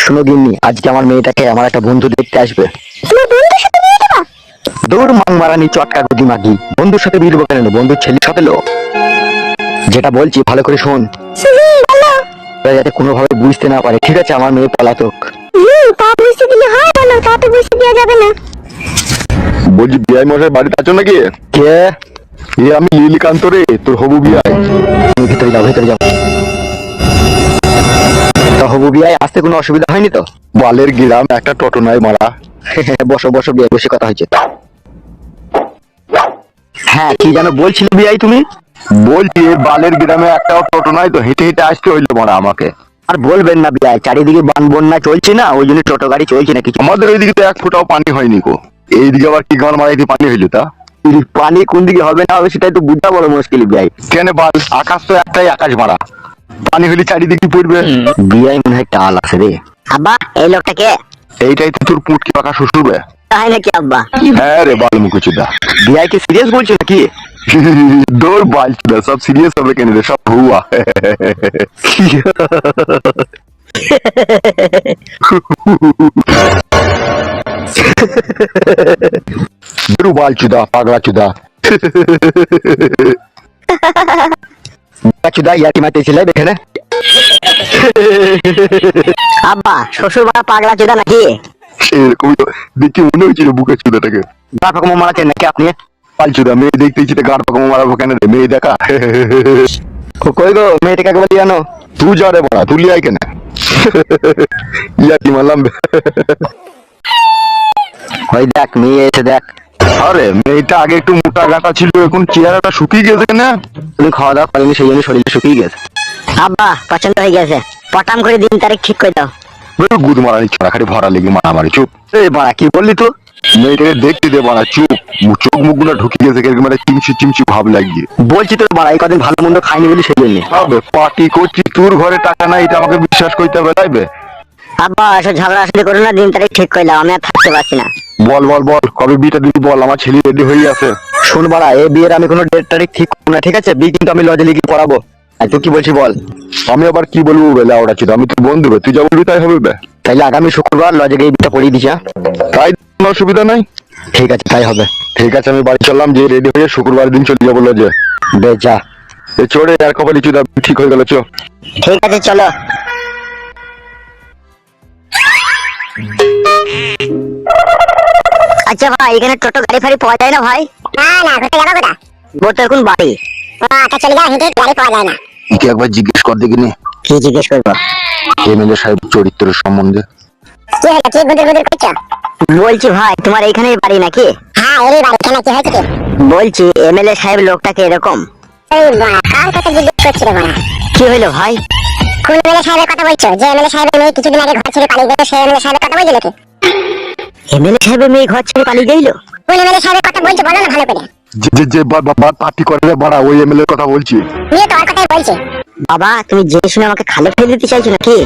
শুনো গিন্নি, আজকে আমার মেয়েটাকে আমার একটা বন্ধু দেখতে আসবে। দৌড় মাংমারানি চটকা গদি মাগি, বন্ধুর সাথে বিয়ে দেবো কেন? বন্ধুর ছেলের সাথে লো। যেটা বলছি ভালো করে শোন, যাতে কোনোভাবে বুঝতে না পারে, ঠিক আছে? আমার মেয়ে পলাতক। তা বুঝতে দিলে হয় বলো, তা তো বুঝতে দেওয়া যাবে না। বলছি বিআই মশাই বাড়িতে আছো নাকি? কে? এ আমি নীলকান্ত রে, তোর হবু বিআই। ভেতরে যাও, ভেতরে যাও। তা হবু বিয়াই, আসতে কোনো অসুবিধা হয়নি তো? বালের গ্রাম, একটা টোটো নাই মারা। বসো বসো বিয়াই, বসে কথা হয়েছে। হ্যাঁ, কি যেন বলছিলে বিয়াই তুমি? বলছি বালের গ্রামে একটাও টোটো নাই তো, হেঁটে হেঁটে আসতে হইলো মারা আমাকে। আর বলবেন না বিয়াই, চারিদিকে বান বন্যা চলছে না, ওই জন্য টোটো গাড়ি চলছে না কিছু। আমাদের ওইদিকে তো এক ফুটাও পানি হয়নি গো। এইদিকে আবার কি গান মারাইতে পানি হইলো তা? পানি কোন দিকে হবে না হবে সেটা একটু বুঝতে বড় মুশকিল বিয়াই। কেন বাল, আকাশ তো একটাই আকাশ মারা, পানি হলে চারিদিকে পড়বে। বিয়াই মনে হয় টাল আছে রে। আব্বা, এই লোকটাকে এইটাই তো তোর পুটকি পাকা শ্বশুর বে। হয় নাকি আব্বা? হ্যাঁ রে বাল মুখুচুদা। বিয়াই কি সিরিয়াস বলছো নাকি? দৌড় বাল চুদা, সব সিরিয়াস হবে কেন রে, সব হুয়া। দৌড় বাল চুদা, পাগলা চুদা। চুদা ইয়াটি মারতেছিলে এখানে? আব্বা, শ্বশুর বাড়া পাগলা চোদা নাকি? এরকমই তো দেখি মনে হয়েছিল বুকে চুদাটাকে। গা পাকামো মারাচ্ছেন নাকি আপনি? পাল চুদা, মেয়ে দেখতেছি গাড় পাকামো মারাবো কেন রে, মেয়ে দেখা। কই গো, মেয়েটাকে একবার দিয়ে আনো। তুই যা রে বড়া, তুই লিয়াই কেন? ইয়াটি মারলাম। ওই দেখ মেয়ে এসে দেখ। আরে মেয়েটা আগে একটু মোটা গাটা ছিল, এখন চেহারাটা শুকিয়ে গেছে না? তুমি খাওয়া দাওয়া করেনি সেই জন্য শরীরে শুকিয়ে গেছে। আব্বা, পছন্দ হয়ে গেছে, পটাম করে দিন তারিখ ঠিক করে দাও। গুদ মারানি ছড়া খালি ভরা লেগে মারামারি। চুপ। এই বাড়া কি বললি তুই? মেয়েটাকে দেখতে দে বাড়া, চুপ। চোখ মুখ গুলো ঢুকে গেছে, কিরকম একটা চিমচি চিমচি ভাব লাগিয়ে। বলছি তো বাড়া, এই কদিন ভালো মন্দ খাইনি বলি সেই জন্য। হবে পার্টি করছি, তোর ঘরে টাকা নাই এটা আমাকে বিশ্বাস করতে হবে লাইবে? আব্বা, এসব ঝগড়া আসলে করো না, দিন তারিখ ঠিক করে দাও, আমি আর থাকতে পারছি না। বল বল বল, কবে বিটা দিবি বল, আমার ছেলে রেডি হয়ে আছে। শোন বাড়া, এই বিয়ের আমি কোনো ডেট তারিখ ঠিক করবো না, ঠিক আছে? বিয়ে কিন্তু আমি লজে লিখে পড়াবো। আর তুই কি বলছি বল? আমি আবার কি বলবো বেলা, ওরা ছিল আমি তোর বন্ধু বে, তুই যা বলবি তাই হবে বে। তাইলে আগামী শুক্রবার লজে গিয়ে বিয়েটা পড়িয়ে দিস। তাই কোনো অসুবিধা নাই। ঠিক আছে, তাই হবে। ঠিক আছে, আমি বাড়ি চললাম, যে রেডি হয়ে শুক্রবার দিন চলে যাবো লজে। বেশ যা। এ চড়ে আর কপালি চুদা ঠিক হয়ে গেল, চো। ঠিক আছে, চলো। আচ্ছা ভাই, এখানে টোটো গাড়ি ফাড়ি পাওয়া যায় না ভাই? না না, ঘুরতে যাবো কোথা? ও তো এখন বাড়ি। ও আচ্ছা, চলে যাও, হেঁটে গাড়ি পাওয়া যায় না। একে একবার জিজ্ঞেস কর দেখিনি কি জিজ্ঞেস করবো? এমএলএ সাহেব চরিত্রের সম্বন্ধে। কি হলো, কি গুদুর গুদুর করছো? বলছি ভাই, তোমার এইখানেই বাড়ি নাকি? হ্যাঁ, এরই বাড়ি, কেন কি হয়েছে কি? বলছি এমএলএ সাহেব লোকটাকে এরকম। এই বাড়া, কার কথা জিজ্ঞেস করছিল বাড়া? কি হইলো ভাই? কোন এমএলএ সাহেবের কথা বলছো? যে এমএলএ সাহেবের মেয়ে কিছুদিন আগে ঘর ছেড়ে পালিয়ে গেল, সেই এমএলএ সাহেবের কথা বলছো নাকি? এমএলএ সাহেবের মেয়ে ঘর ছেড়ে পালিয়ে গেল? কোন এমএলএ সাহেবের কথা বলছো বলো না ভালো করে। যে যে যে পার্টি করে রে বাড়া, ওই এমএলএ কথা বলছি। নিয়ে তো ওর কথাই বলছে। বাবা, তুমি জেনে শুনে আমাকে খালে ফেলে দিতে চাইছো নাকি?